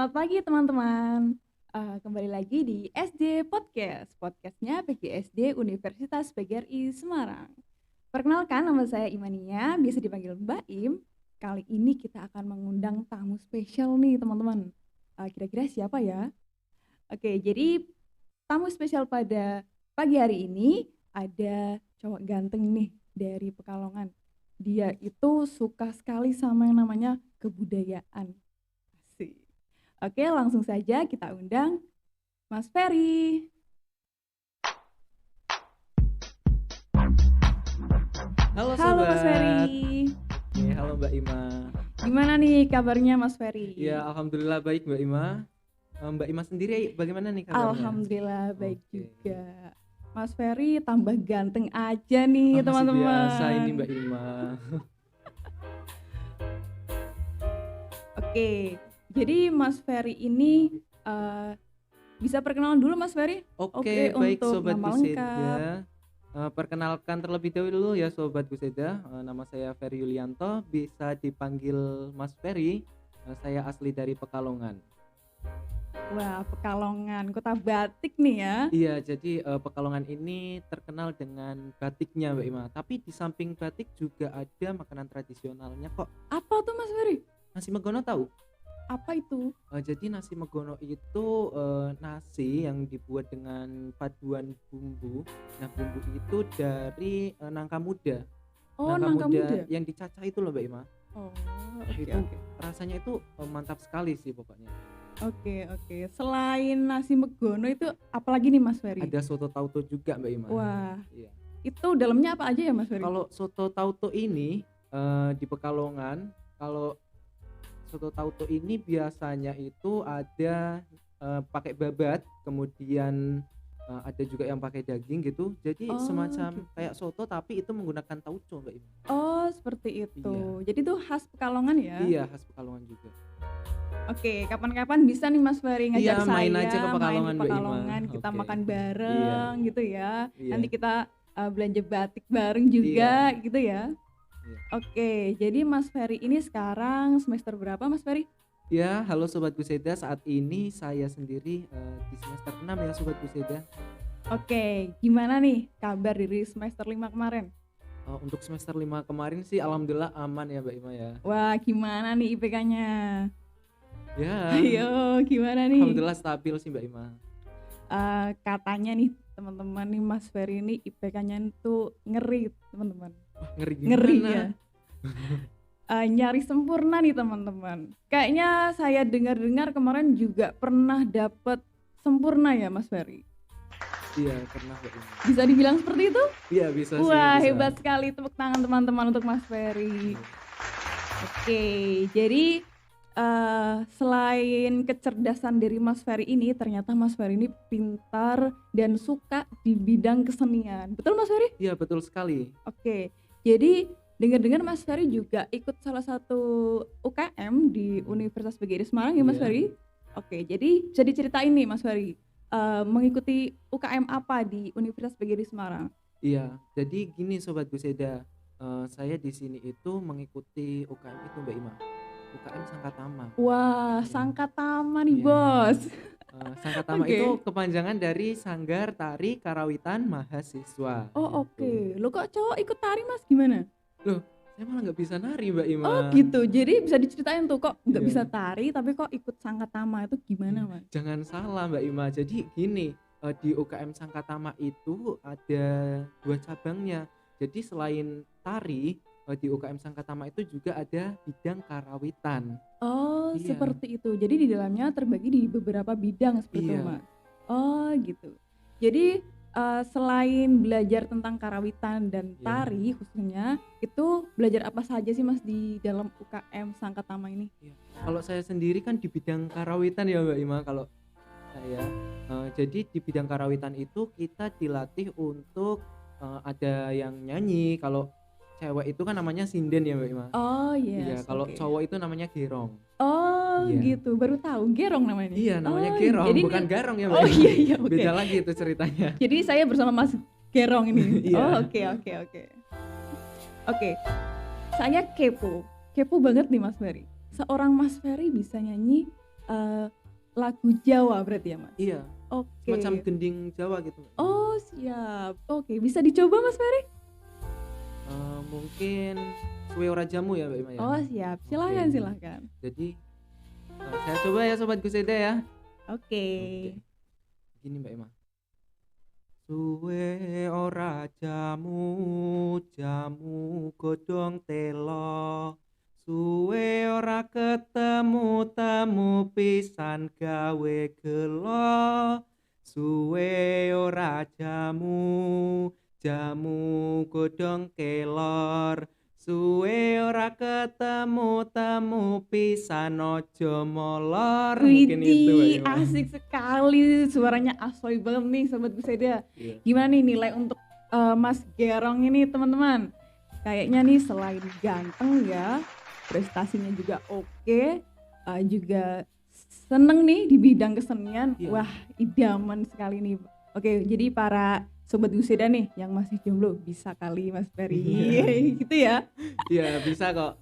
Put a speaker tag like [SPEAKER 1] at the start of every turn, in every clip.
[SPEAKER 1] Selamat pagi teman-teman. Kembali lagi di SD Podcast, podcastnya PGSD Universitas PGRI Semarang. Perkenalkan, nama saya Imania, biasa dipanggil Mbak Im. Kali ini kita akan mengundang tamu spesial nih teman-teman. Kira-kira siapa ya? Oke, jadi tamu spesial pada pagi hari ini ada cowok ganteng nih dari Pekalongan. Dia itu suka sekali sama yang namanya kebudayaan. Asik. Oke, langsung saja kita undang Mas Ferry.
[SPEAKER 2] Halo
[SPEAKER 1] Halo Mas
[SPEAKER 2] sobat.
[SPEAKER 1] Ferry.
[SPEAKER 2] Halo Mbak Ima.
[SPEAKER 1] Gimana nih kabarnya Mas Ferry?
[SPEAKER 2] Ya, alhamdulillah baik Mbak Ima. Mbak Ima sendiri bagaimana nih kabarnya?
[SPEAKER 1] Alhamdulillah baik
[SPEAKER 2] Oke.
[SPEAKER 1] juga. Mas Ferry tambah ganteng aja nih
[SPEAKER 2] Masih
[SPEAKER 1] teman-teman.
[SPEAKER 2] biasa ini Mbak Ima.
[SPEAKER 1] Oke, jadi Mas Ferry ini bisa perkenalan dulu Mas Ferry?
[SPEAKER 2] Oke, baik
[SPEAKER 1] untuk
[SPEAKER 2] Sobat
[SPEAKER 1] nama
[SPEAKER 2] Guseda.
[SPEAKER 1] lengkap.
[SPEAKER 2] Perkenalkan terlebih dahulu ya Sobat Guseda. Nama saya Ferry Yulianto, bisa dipanggil Mas Ferry. Saya asli dari Pekalongan.
[SPEAKER 1] Wah, Pekalongan, kota batik nih ya.
[SPEAKER 2] Iya, jadi Pekalongan ini terkenal dengan batiknya Mbak Ima. Tapi di samping batik juga ada makanan tradisionalnya kok.
[SPEAKER 1] Apa tuh Mas Ferry?
[SPEAKER 2] Nasi Megono tahu?
[SPEAKER 1] Apa itu?
[SPEAKER 2] Jadi nasi Megono itu nasi yang dibuat dengan paduan bumbu. Nah, bumbu itu dari nangka muda.
[SPEAKER 1] Oh, nangka muda.
[SPEAKER 2] Yang dicacah itu loh Mbak Ima.
[SPEAKER 1] Oh,
[SPEAKER 2] Nah,
[SPEAKER 1] oke
[SPEAKER 2] itu
[SPEAKER 1] oke.
[SPEAKER 2] rasanya itu mantap sekali sih pokoknya.
[SPEAKER 1] Oke. Selain nasi Megono itu apalagi nih Mas Ferry?
[SPEAKER 2] Ada soto tauco juga Mbak Ima.
[SPEAKER 1] Wah,
[SPEAKER 2] Iya.
[SPEAKER 1] itu dalamnya apa aja ya Mas Ferry?
[SPEAKER 2] Kalau soto tauco ini di Pekalongan, kalau soto tauco ini biasanya itu ada pakai babat, kemudian ada juga yang pakai daging gitu. Jadi
[SPEAKER 1] Oh,
[SPEAKER 2] semacam
[SPEAKER 1] gitu.
[SPEAKER 2] kayak soto tapi itu menggunakan tauco Mbak Ima.
[SPEAKER 1] Oh, seperti itu.
[SPEAKER 2] Iya.
[SPEAKER 1] Jadi itu khas Pekalongan ya?
[SPEAKER 2] Iya, khas Pekalongan juga.
[SPEAKER 1] Oke, kapan-kapan bisa nih Mas Ferry ngajak
[SPEAKER 2] Iya,
[SPEAKER 1] saya
[SPEAKER 2] main aja ke
[SPEAKER 1] main
[SPEAKER 2] Pekalongan
[SPEAKER 1] di
[SPEAKER 2] Mbak Ima.
[SPEAKER 1] Pekalongan, kita
[SPEAKER 2] Oke.
[SPEAKER 1] makan
[SPEAKER 2] Iya.
[SPEAKER 1] bareng gitu ya.
[SPEAKER 2] Iya.
[SPEAKER 1] Nanti kita belanja batik bareng juga gitu ya.
[SPEAKER 2] Iya.
[SPEAKER 1] Oke, jadi Mas Ferry ini sekarang semester berapa Mas Ferry?
[SPEAKER 2] Ya, halo Sobat Guseda, saat ini saya sendiri di semester 6 ya Sobat Guseda.
[SPEAKER 1] Oke, gimana nih kabar dari semester 5 kemarin?
[SPEAKER 2] Untuk semester 5 kemarin sih alhamdulillah aman ya Mbak Ima ya.
[SPEAKER 1] Wah, gimana nih IPK-nya?
[SPEAKER 2] Ya,
[SPEAKER 1] Ayo, gimana nih?
[SPEAKER 2] alhamdulillah stabil sih Mbak Ima.
[SPEAKER 1] Katanya nih teman-teman nih Mas Ferry ini IPK-nya tuh ngeri teman-teman.
[SPEAKER 2] Wah, ngeri gimana?
[SPEAKER 1] Ngeri ya. Nyari sempurna nih teman-teman. Kayaknya saya dengar-dengar kemarin juga pernah dapat sempurna ya Mas Ferry.
[SPEAKER 2] Iya, pernah Mbak Ima.
[SPEAKER 1] Bisa dibilang seperti itu?
[SPEAKER 2] Iya, bisa sih.
[SPEAKER 1] Wah,
[SPEAKER 2] bisa.
[SPEAKER 1] hebat sekali, tepuk tangan teman-teman untuk Mas Ferry. Oke, jadi selain kecerdasan dari Mas Ferry ini, ternyata Mas Ferry ini pintar dan suka di bidang kesenian. Betul Mas Ferry?
[SPEAKER 2] Iya, betul sekali.
[SPEAKER 1] Oke, jadi dengar-dengar Mas Ferry juga ikut salah satu UKM di Universitas PGRI Semarang ya Mas
[SPEAKER 2] Iya.
[SPEAKER 1] Ferry? Oke, jadi bisa diceritain nih Mas Ferry, mengikuti UKM apa di Universitas PGRI Semarang?
[SPEAKER 2] Iya, jadi gini Sobat Guseda, saya di sini itu mengikuti UKM itu Mbak Ima. UKM Sangkatama.
[SPEAKER 1] Wah, Sangkatama nih
[SPEAKER 2] Iya.
[SPEAKER 1] bos.
[SPEAKER 2] Sangkatama
[SPEAKER 1] Oke.
[SPEAKER 2] itu kepanjangan dari Sanggar Tari Karawitan Mahasiswa.
[SPEAKER 1] Oh
[SPEAKER 2] gitu.
[SPEAKER 1] oke, lo kok cowok ikut tari Mas gimana?
[SPEAKER 2] Loh, saya malah nggak bisa nari Mbak Ima.
[SPEAKER 1] Oh gitu, jadi bisa diceritain tuh kok nggak
[SPEAKER 2] Iya.
[SPEAKER 1] bisa tari tapi kok ikut Sangkatama itu gimana Mas?
[SPEAKER 2] Jangan salah Mbak Ima, jadi gini, di UKM Sangkatama itu ada 2 cabangnya. Jadi selain tari, di UKM Sangkatama itu juga ada bidang karawitan.
[SPEAKER 1] Oh
[SPEAKER 2] Iya.
[SPEAKER 1] seperti itu, jadi di dalamnya terbagi di beberapa bidang seperti itu
[SPEAKER 2] Iya.
[SPEAKER 1] Mas. Oh gitu, jadi selain belajar tentang karawitan dan
[SPEAKER 2] Iya.
[SPEAKER 1] tari khususnya, itu belajar apa saja sih Mas di dalam UKM Sangkatama ini?
[SPEAKER 2] Kalau saya sendiri kan di bidang karawitan ya Mbak Ima, kalau saya. Jadi di bidang karawitan itu kita dilatih untuk ada yang nyanyi, kalau cewek itu kan namanya sinden ya Mbak Ima.
[SPEAKER 1] Oh
[SPEAKER 2] Iya,
[SPEAKER 1] yes,
[SPEAKER 2] kalau
[SPEAKER 1] oke.
[SPEAKER 2] cowok itu namanya gerong.
[SPEAKER 1] Oh
[SPEAKER 2] Iya.
[SPEAKER 1] gitu, baru tahu gerong namanya.
[SPEAKER 2] Iya, namanya
[SPEAKER 1] Oh,
[SPEAKER 2] gerong,
[SPEAKER 1] jadi
[SPEAKER 2] bukan
[SPEAKER 1] ini-
[SPEAKER 2] garong ya Mbak
[SPEAKER 1] Oh
[SPEAKER 2] Ima.
[SPEAKER 1] iya oke.
[SPEAKER 2] Beda lagi itu ceritanya.
[SPEAKER 1] Jadi saya bersama Mas Gerong ini.
[SPEAKER 2] Iya.
[SPEAKER 1] Oh oke. Oke, saya kepo banget nih Mas Ferry. Seorang Mas Ferry bisa nyanyi lagu Jawa berarti ya Mas?
[SPEAKER 2] Iya, semacam
[SPEAKER 1] Oke.
[SPEAKER 2] gending Jawa gitu.
[SPEAKER 1] Oh siap, oke bisa dicoba Mas Ferry?
[SPEAKER 2] Mungkin Suwe Ora Jamu ya Mbak Ima ya?
[SPEAKER 1] Oh siap,
[SPEAKER 2] Oke,
[SPEAKER 1] silahkan silahkan.
[SPEAKER 2] jadi saya coba ya Sobat Guseda ya.
[SPEAKER 1] Oke.
[SPEAKER 2] Oke, gini Mbak Ima. Suwe ora jamu, jamu godhong telo. Suwe ora ketemu temu pisan gawe gelo. Suwe ora jamu, jamu godhong kelor. Suwe ora ketemu temu pisan ojo molor. Mungkin itu Mbak
[SPEAKER 1] Widih,
[SPEAKER 2] Ima.
[SPEAKER 1] asik sekali, suaranya asoy banget nih Sobat Guseda.
[SPEAKER 2] Iya.
[SPEAKER 1] Gimana nih nilai untuk Mas Gerong ini teman-teman? Kayaknya nih selain ganteng ya, prestasinya juga oke, juga seneng nih di bidang kesenian.
[SPEAKER 2] Iya.
[SPEAKER 1] Wah, idaman sekali nih. Oke, jadi para Sobat Guseda nih yang masih jomblo bisa kali Mas Ferry gitu ya.
[SPEAKER 2] Iya bisa kok.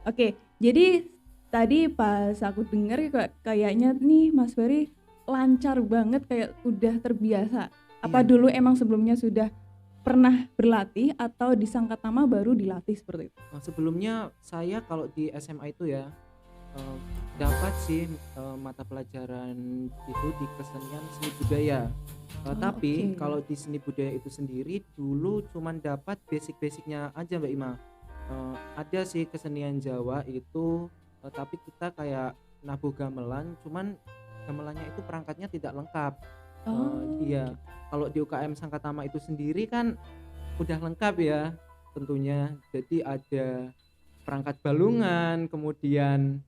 [SPEAKER 1] Oke, jadi tadi pas aku denger kayaknya nih Mas Ferry lancar banget kayak udah terbiasa. Apa
[SPEAKER 2] Iya.
[SPEAKER 1] dulu emang sebelumnya sudah pernah berlatih atau di Sangkatama baru dilatih seperti itu?
[SPEAKER 2] Sebelumnya saya kalau di SMA itu ya dapat sih mata pelajaran itu di kesenian seni budaya. Tapi
[SPEAKER 1] Oke.
[SPEAKER 2] kalau di seni budaya itu sendiri dulu cuman dapat basic-basicnya aja Mbak Ima. Ada sih kesenian Jawa itu, tapi kita kayak nabuh gamelan, cuman gamelannya itu perangkatnya tidak lengkap.
[SPEAKER 1] Oh,
[SPEAKER 2] Iya,
[SPEAKER 1] gitu.
[SPEAKER 2] kalau di UKM Sangkatama itu sendiri kan udah lengkap ya tentunya. Jadi ada perangkat balungan, kemudian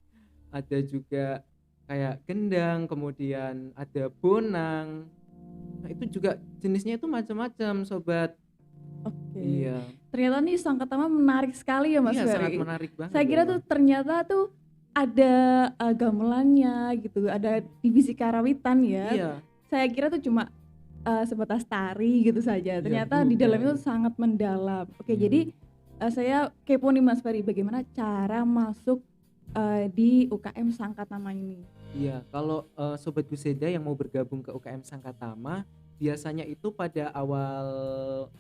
[SPEAKER 2] ada juga kayak gendang, kemudian ada bonang. Nah, itu juga jenisnya itu macam-macam, Sobat.
[SPEAKER 1] Oke.
[SPEAKER 2] Iya.
[SPEAKER 1] Ternyata nih Sangkatama menarik sekali ya Mas
[SPEAKER 2] Iya, sangat
[SPEAKER 1] Ferry.
[SPEAKER 2] menarik banget
[SPEAKER 1] Saya
[SPEAKER 2] Mbak
[SPEAKER 1] kira
[SPEAKER 2] Ima.
[SPEAKER 1] tuh ternyata tuh ada gamelannya gitu, ada divisi karawitan ya.
[SPEAKER 2] Iya,
[SPEAKER 1] Saya kira tuh cuma sebatas tari gitu saja.
[SPEAKER 2] iya
[SPEAKER 1] Ternyata di dalamnya
[SPEAKER 2] bukan.
[SPEAKER 1] tuh sangat mendalam. Oke,
[SPEAKER 2] Iya.
[SPEAKER 1] jadi saya kepo nih Mas Ferry, bagaimana cara masuk di UKM Sangkatama ini?
[SPEAKER 2] Iya, kalau Sobat Guseda yang mau bergabung ke UKM Sangkatama, biasanya itu pada awal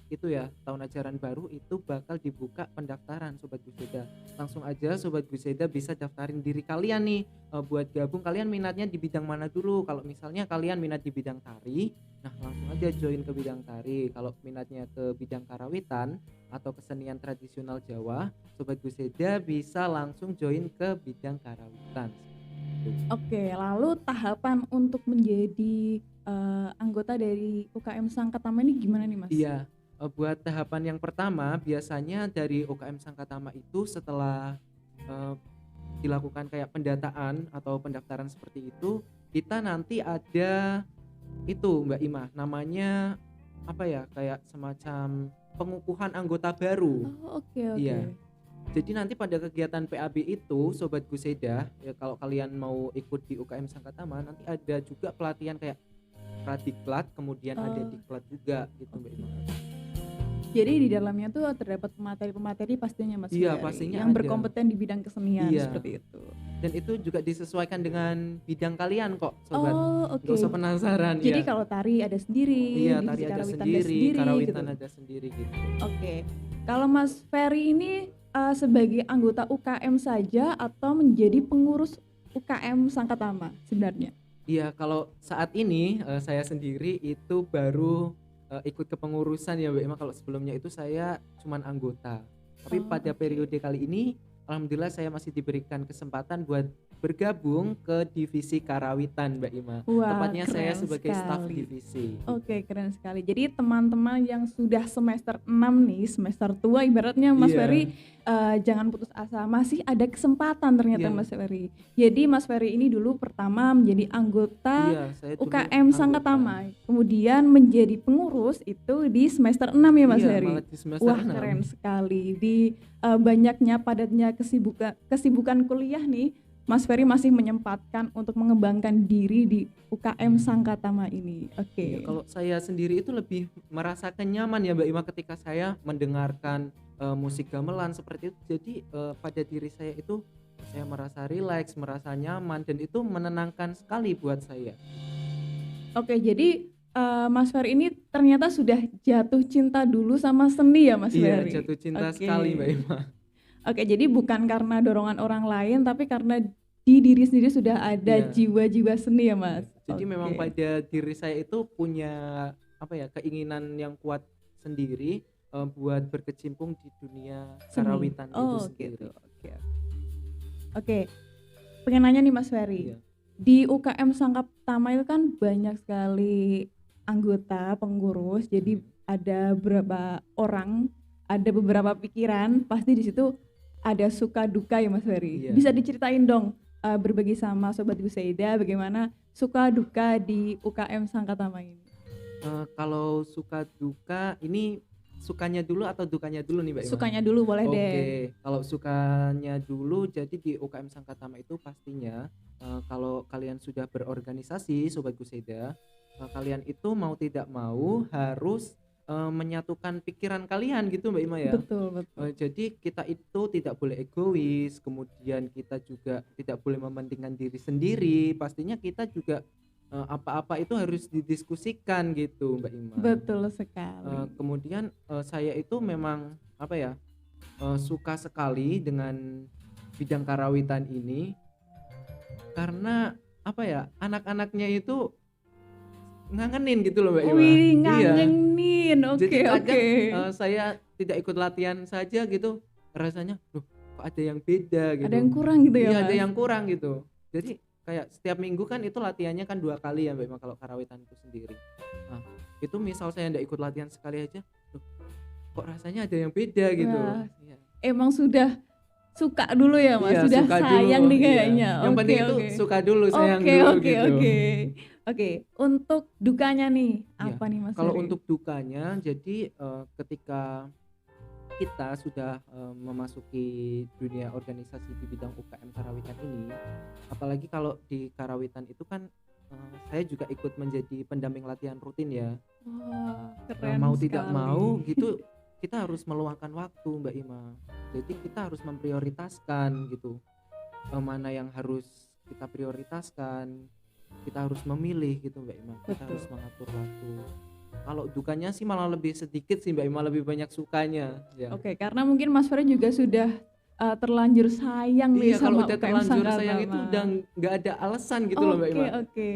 [SPEAKER 2] itu ya, tahun ajaran baru itu bakal dibuka pendaftaran Sobat Guseda. Langsung aja Sobat Guseda bisa daftarin diri kalian nih buat gabung. Kalian minatnya di bidang mana dulu? Kalau misalnya kalian minat di bidang tari, nah langsung aja join ke bidang tari. Kalau minatnya ke bidang karawitan atau kesenian tradisional Jawa, Sobat Guseda bisa langsung join ke bidang karawitan.
[SPEAKER 1] Oke, lalu tahapan untuk menjadi anggota dari UKM Sangkatama ini gimana nih Mas?
[SPEAKER 2] Iya, buat tahapan yang pertama biasanya dari UKM Sangkatama itu setelah eee, dilakukan kayak pendataan atau pendaftaran seperti itu, kita nanti ada itu Mbak Ima, namanya apa ya, kayak semacam pengukuhan anggota baru.
[SPEAKER 1] Oh, oke oke.
[SPEAKER 2] Iya, jadi nanti pada kegiatan PAB itu Sobat Guseda, ya kalau kalian mau ikut di UKM Sangkatama nanti ada juga pelatihan kayak Pradiklat, kemudian ada
[SPEAKER 1] Oh,
[SPEAKER 2] diklat juga gitu Mbak Ima.
[SPEAKER 1] oke. Jadi di dalamnya tuh terdapat pemateri-pemateri pastinya Mas
[SPEAKER 2] Iya,
[SPEAKER 1] Ferry,
[SPEAKER 2] pastinya
[SPEAKER 1] yang
[SPEAKER 2] ada.
[SPEAKER 1] berkompeten di bidang kesenian
[SPEAKER 2] Iya,
[SPEAKER 1] seperti itu.
[SPEAKER 2] dan itu juga disesuaikan dengan bidang kalian kok, Sobat.
[SPEAKER 1] Oh,
[SPEAKER 2] Nggak usah
[SPEAKER 1] oke.
[SPEAKER 2] penasaran,
[SPEAKER 1] Jadi
[SPEAKER 2] iya.
[SPEAKER 1] kalau tari ada sendiri,
[SPEAKER 2] Iya,
[SPEAKER 1] divisi
[SPEAKER 2] tari ada
[SPEAKER 1] karawitan ada
[SPEAKER 2] sendiri,
[SPEAKER 1] sendiri gitu.
[SPEAKER 2] karawitan ada sendiri gitu.
[SPEAKER 1] Oke. Kalau Mas Ferry ini sebagai anggota UKM saja atau menjadi pengurus UKM Sangkatama sebenarnya?
[SPEAKER 2] Iya, kalau saat ini saya sendiri itu baru ikut kepengurusan ya Mbak Ima, kalau sebelumnya itu saya cuman anggota. Tapi
[SPEAKER 1] Oh,
[SPEAKER 2] pada
[SPEAKER 1] oke.
[SPEAKER 2] periode kali ini alhamdulillah saya masih diberikan kesempatan buat bergabung ke divisi karawitan Mbak Ima.
[SPEAKER 1] Wah,
[SPEAKER 2] Tepatnya saya
[SPEAKER 1] keren
[SPEAKER 2] sebagai staf
[SPEAKER 1] sekali.
[SPEAKER 2] divisi gitu.
[SPEAKER 1] Oke, keren sekali. Jadi teman-teman yang sudah semester 6 nih, semester tua ibaratnya Mas
[SPEAKER 2] Iya,
[SPEAKER 1] Ferry, jangan putus asa, masih ada kesempatan ternyata
[SPEAKER 2] iya,
[SPEAKER 1] Mas Ferry. Jadi Mas Ferry ini dulu pertama menjadi anggota
[SPEAKER 2] iya, saya dulu
[SPEAKER 1] UKM
[SPEAKER 2] anggota.
[SPEAKER 1] Sangkatama, kemudian menjadi pengurus itu di semester 6 ya Mas
[SPEAKER 2] Iya,
[SPEAKER 1] Ferry?
[SPEAKER 2] malah di semester
[SPEAKER 1] Wah,
[SPEAKER 2] 6.
[SPEAKER 1] keren sekali. Di banyaknya padatnya kesibukan kuliah nih, Mas Ferry masih menyempatkan untuk mengembangkan diri di UKM Sangkatama ini.
[SPEAKER 2] Iya,
[SPEAKER 1] Oke.
[SPEAKER 2] kalau saya sendiri itu lebih merasakan nyaman ya Mbak Ima ketika saya mendengarkan musik gamelan seperti itu. Jadi pada diri saya itu saya merasa rileks, merasa nyaman, dan itu menenangkan sekali buat saya.
[SPEAKER 1] Oke, jadi Mas Ferry ini ternyata sudah jatuh cinta dulu sama seni ya Mas
[SPEAKER 2] Iya,
[SPEAKER 1] Ferry?
[SPEAKER 2] jatuh cinta
[SPEAKER 1] Oke.
[SPEAKER 2] sekali Mbak Ima.
[SPEAKER 1] Oke, jadi bukan karena dorongan orang lain tapi karena di diri sendiri sudah ada
[SPEAKER 2] Iya.
[SPEAKER 1] jiwa-jiwa seni ya Mas?
[SPEAKER 2] Jadi memang
[SPEAKER 1] Oke.
[SPEAKER 2] pada diri saya itu punya keinginan yang kuat sendiri buat berkecimpung di dunia
[SPEAKER 1] Seni.
[SPEAKER 2] karawitan itu
[SPEAKER 1] Oh
[SPEAKER 2] sendiri.
[SPEAKER 1] gitu. Oke. Pengen nanya nih Mas Ferry.
[SPEAKER 2] Iya.
[SPEAKER 1] Di UKM Sangkatama itu kan banyak sekali anggota pengurus. Jadi ada beberapa orang, ada beberapa pikiran, pasti di situ ada suka duka ya Mas Ferry.
[SPEAKER 2] Iya.
[SPEAKER 1] Bisa diceritain dong berbagi sama Sobat Gusaida bagaimana suka duka di UKM Sangkatama ini?
[SPEAKER 2] Kalau suka duka ini sukanya dulu atau dukanya dulu nih Mbak Ima?
[SPEAKER 1] Sukanya dulu boleh deh.
[SPEAKER 2] Oke, kalau sukanya dulu jadi di UKM Sangkatama itu pastinya kalau kalian sudah berorganisasi Sobat Gusaida, kalian itu mau tidak mau harus menyatukan pikiran kalian gitu Mbak Ima ya.
[SPEAKER 1] Betul.
[SPEAKER 2] Jadi kita itu tidak boleh egois, kemudian kita juga tidak boleh mementingkan diri sendiri. Pastinya kita juga apa-apa itu harus didiskusikan gitu Mbak Ima.
[SPEAKER 1] Betul sekali.
[SPEAKER 2] Kemudian saya itu memang suka sekali dengan bidang karawitan ini karena anak-anaknya itu ngangenin gitu loh Mbak Ima.
[SPEAKER 1] Wih,
[SPEAKER 2] Iya.
[SPEAKER 1] ngangenin.
[SPEAKER 2] Jadi
[SPEAKER 1] Oke.
[SPEAKER 2] kadang saya tidak ikut latihan saja gitu, rasanya loh kok ada yang beda gitu.
[SPEAKER 1] Ada yang kurang gitu ya
[SPEAKER 2] Iya,
[SPEAKER 1] Mas?
[SPEAKER 2] ada yang kurang gitu. Jadi kayak setiap minggu kan itu latihannya kan 2 kali ya Mbak Ima kalau karawitan itu sendiri. Nah, itu misal saya enggak ikut latihan sekali aja, loh kok rasanya ada yang beda gitu.
[SPEAKER 1] Wah.
[SPEAKER 2] Iya.
[SPEAKER 1] Emang sudah suka dulu ya Mas?
[SPEAKER 2] Iya,
[SPEAKER 1] sudah
[SPEAKER 2] suka
[SPEAKER 1] sayang
[SPEAKER 2] dulu,
[SPEAKER 1] nih
[SPEAKER 2] iya.
[SPEAKER 1] kayaknya.
[SPEAKER 2] Yang penting itu suka dulu, sayang dulu gitu.
[SPEAKER 1] Oke, untuk dukanya nih,
[SPEAKER 2] Iya,
[SPEAKER 1] apa nih Mas
[SPEAKER 2] kalau
[SPEAKER 1] Ferry?
[SPEAKER 2] untuk dukanya jadi ketika kita sudah memasuki dunia organisasi di bidang UKM karawitan ini, apalagi kalau di karawitan itu kan saya juga ikut menjadi pendamping latihan rutin ya.
[SPEAKER 1] Wah, keren
[SPEAKER 2] Mau
[SPEAKER 1] sekali.
[SPEAKER 2] tidak mau gitu kita harus meluangkan waktu Mbak Ima. Jadi kita harus memprioritaskan gitu. Mana yang harus kita prioritaskan, kita harus memilih gitu Mbak Ima. Kita
[SPEAKER 1] Betul.
[SPEAKER 2] harus mengatur waktu. Kalau dukanya sih malah lebih sedikit sih Mbak Ima, lebih banyak sukanya ya.
[SPEAKER 1] Oke, karena mungkin Mas Ferry juga sudah terlanjur sayang nih
[SPEAKER 2] Iya, kalau
[SPEAKER 1] sama
[SPEAKER 2] udah
[SPEAKER 1] UKM
[SPEAKER 2] terlanjur sayang itu
[SPEAKER 1] Sangkatama.
[SPEAKER 2] udah nggak ada alasan gitu loh Mbak Ima.
[SPEAKER 1] Oke.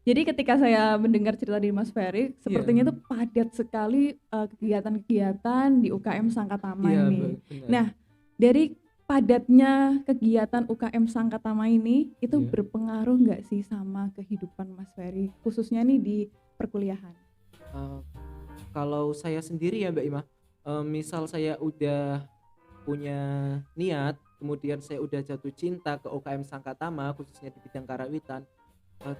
[SPEAKER 1] Jadi ketika saya mendengar cerita dari Mas Ferry, sepertinya itu padat sekali kegiatan-kegiatan di UKM Sangkatama
[SPEAKER 2] Iya,
[SPEAKER 1] ini.
[SPEAKER 2] benar.
[SPEAKER 1] Nah, dari padatnya kegiatan UKM Sangkatama ini itu
[SPEAKER 2] Iya.
[SPEAKER 1] berpengaruh nggak sih sama kehidupan Mas Ferry, khususnya nih di perkuliahan?
[SPEAKER 2] Kalau saya sendiri ya Mbak Ima, misal saya udah punya niat, kemudian saya udah jatuh cinta ke UKM Sangkatama khususnya di bidang karawitan,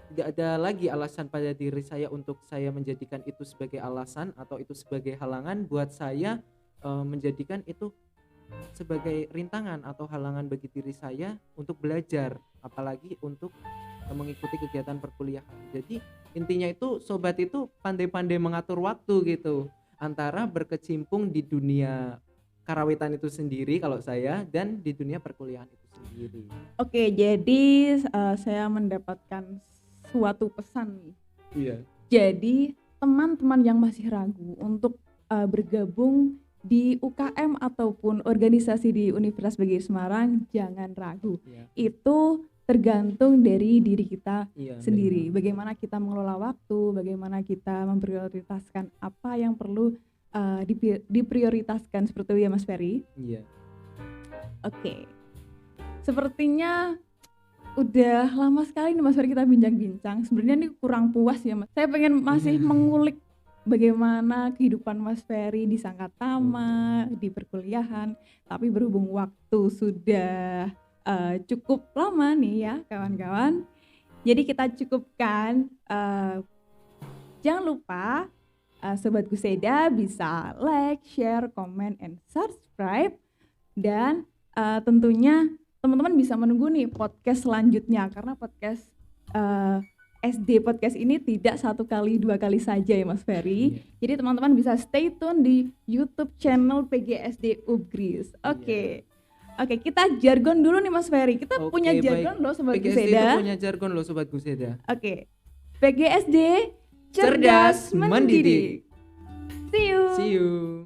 [SPEAKER 2] tidak ada lagi alasan pada diri saya untuk saya menjadikan itu sebagai alasan atau itu sebagai halangan buat saya menjadikan itu sebagai rintangan atau halangan bagi diri saya untuk belajar, apalagi untuk mengikuti kegiatan perkuliahan. Jadi intinya itu sobat itu pandai-pandai mengatur waktu gitu antara berkecimpung di dunia karawitan itu sendiri kalau saya dan di dunia perkuliahan itu sendiri.
[SPEAKER 1] Oke, jadi saya mendapatkan suatu pesan nih.
[SPEAKER 2] Iya.
[SPEAKER 1] Jadi teman-teman yang masih ragu untuk bergabung di UKM ataupun organisasi di Universitas BGI Semarang, jangan ragu.
[SPEAKER 2] Iya.
[SPEAKER 1] Itu tergantung dari diri kita
[SPEAKER 2] Iya,
[SPEAKER 1] sendiri.
[SPEAKER 2] benar.
[SPEAKER 1] Bagaimana kita mengelola waktu, bagaimana kita memprioritaskan apa yang perlu diprioritaskan seperti itu ya Mas Ferry.
[SPEAKER 2] Iya.
[SPEAKER 1] Oke. Sepertinya udah lama sekali nih Mas Ferry kita bincang-bincang. Sebenarnya ini kurang puas ya Mas. Saya pengen masih mengulik bagaimana kehidupan Mas Ferry di Sangkatama, di perkuliahan. Tapi berhubung waktu sudah cukup lama nih ya kawan-kawan. Jadi kita cukupkan. Jangan lupa Sobat Gusaida bisa like, share, comment, and subscribe. Dan tentunya teman-teman bisa menunggu nih podcast selanjutnya. Karena podcast SD Podcast ini tidak 1 kali 2 kali saja ya Mas Ferry. Jadi teman-teman bisa stay tune di YouTube channel PGSD Ubgris. Oke. Oke, kita jargon dulu nih Mas Ferry. Kita
[SPEAKER 2] Oke,
[SPEAKER 1] punya
[SPEAKER 2] baik.
[SPEAKER 1] jargon loh Sobat
[SPEAKER 2] PGSD itu
[SPEAKER 1] Guseda.
[SPEAKER 2] punya jargon loh Sobat Guseda.
[SPEAKER 1] Oke, PGSD
[SPEAKER 2] Cerdas mendidik.
[SPEAKER 1] See you.
[SPEAKER 2] See you.